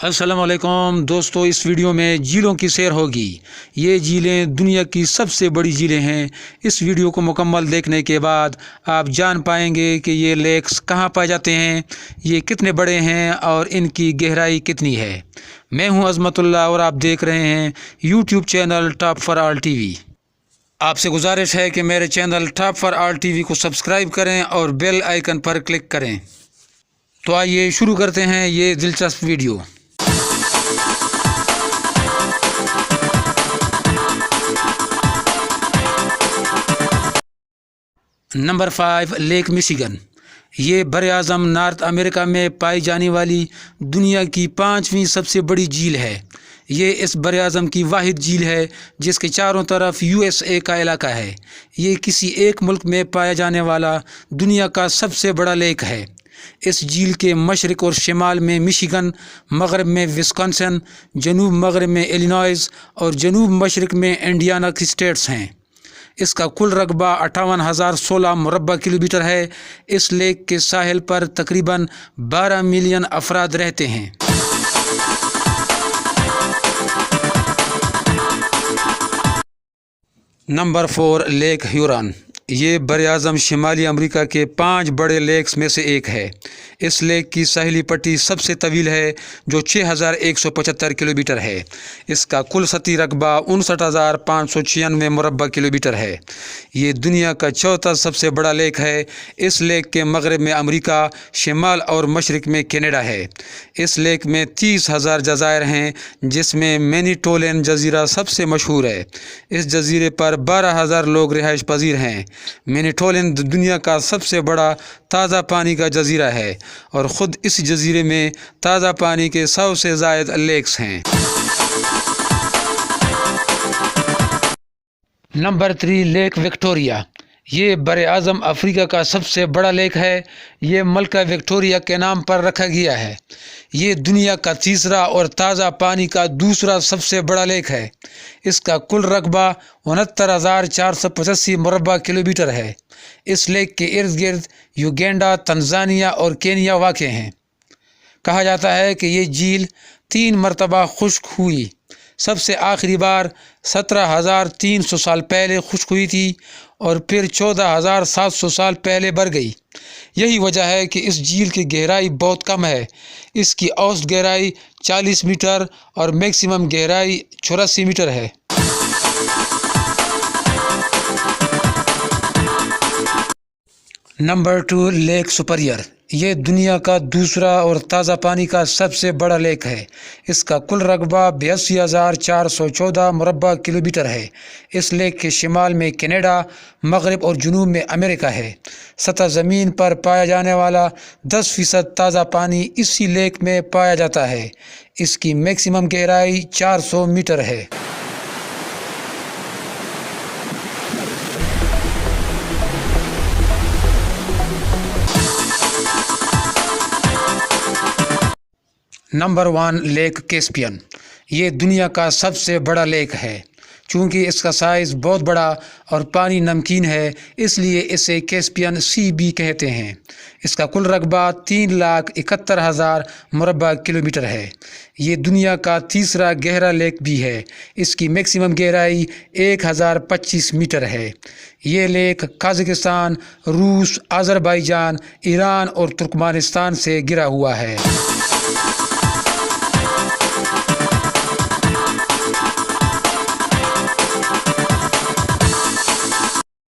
अस्सलाम वालेकुम दोस्तों, इस वीडियो में झीलों की सैर होगी। ये झीलें दुनिया की सबसे बड़ी झीलें हैं। इस वीडियो को मुकम्मल देखने के बाद आप जान पाएंगे कि ये लेक्स कहाँ पाए जाते हैं, ये कितने बड़े हैं और इनकी गहराई कितनी है। मैं हूं अज़मतुल्लाह और आप देख रहे हैं YouTube channel top for all TV. आपसे गुजारिश है कि मेरे channel top for all TV को सब्सक्राइब करें और बेल आइकन पर क्लिक करें। तो आइए शुरू करते हैं ये दिलचस्प वीडियो। Number 5, lake Michigan. ये बर-ए-आज़म नॉर्थ अमेरिका में पाई जाने वाली दुनिया की 5वीं सबसे बड़ी झील है। ये इस बर-ए-आज़म की वाहिद झील है जिसके चारों तरफ USA का इलाका है। ये किसी एक मुल्क में पाया जाने वाला दुनिया का सबसे बड़ा लेक है। इस झील के मशरक़ और शिमाल में मिशिगन, मग़रब में विस्कॉन्सिन, जनूब मग़रब में इलिनॉइस और जनूब मशरक़ में इंडियाना की स्टेट्स हैं। इसका कुल रकबा 58,016 मुरब्बा किलोमीटर है। इस लेक के साहिल पर तकरीबन 12 मिलियन अफराद रहते हैं। Number 4, lake Huron. ये बर-ए-आज़म शिमाली अमेरिका के 5 बड़े लेक्स में से एक है। इस लेक की साहिली पट्टी सबसे तवील है जो 6,175 किलोमीटर है। इसका कुल सतही रकबा 59,596 मुरब्बा किलोमीटर है। ये दुनिया का चौथा सबसे बड़ा लेक है। इस लेक के मग़रब में अमेरिका, शिमाल और मशरक़ में कनाडा है। इस लेक में 30,000 जज़ायर हैं जिसमें मैनीटोलिन जज़ीरा सबसे मशहूर है। इस जज़ीरे पर 12,000 लोग रिहाइश पजीर हैं। मैनीटोलिन दुनिया का सबसे बड़ा ताज़ा पानी का जज़ीरा है और ख़ुद इस जज़ीरे में ताज़ा पानी के 100 से ज़ायद लेक्स हैं। Number 3, lake Victoria. ये बर-ए-आज़म अफ्रीका का सबसे बड़ा लेक है। ये मलका विक्टोरिया के नाम पर रखा गया है। ये दुनिया का तीसरा और ताज़ा पानी का दूसरा सबसे बड़ा लेक है। इसका कुल रकबा 69,485 मुरब्बा किलोमीटर है। इस लेक के इर्द गिर्द युगांडा, तंजानिया और केनिया वाक़ हैं। कहा जाता है कि ये झील 3 मरतबा खुश्क हुई। सबसे आखिरी बार 17,300 साल पहले खुश्क हुई थी और फिर 14,700 साल पहले भर गई। यही वजह है कि इस झील की गहराई बहुत कम है। इसकी औसत गहराई 40 मीटर और मैक्सिमम गहराई 84 मीटर है। Number 2, lake superior. ये दुनिया का दूसरा और ताज़ा पानी का सबसे बड़ा लेक है। इसका कुल रकबा 82,414 मुरब्बा किलोमीटर है। इस लेक के शिमाल में कनाडा, मग़रब और जनूब में अमेरिका है। सतह ज़मीन पर पाया जाने वाला 10% ताज़ा पानी इसी लेक में पाया जाता है। इसकी मैक्सिमम गहराई 400 मीटर है। Number 1, lake Caspian. ये दुनिया का सबसे बड़ा लेक है। चूँकि इसका साइज़ बहुत बड़ा और पानी नमकीन है इसलिए इसे कैस्पियन सी भी कहते हैं। इसका कुल रकबा 3,71,000 मुरब्बा किलोमीटर है। ये दुनिया का तीसरा गहरा लेक भी है। इसकी मैक्सिमम गहराई 1,025 मीटर है। ये लेक कजाकिस्तान, रूस, अज़रबैजान, ईरान और तुर्कमेनिस्तान से घिरा हुआ है।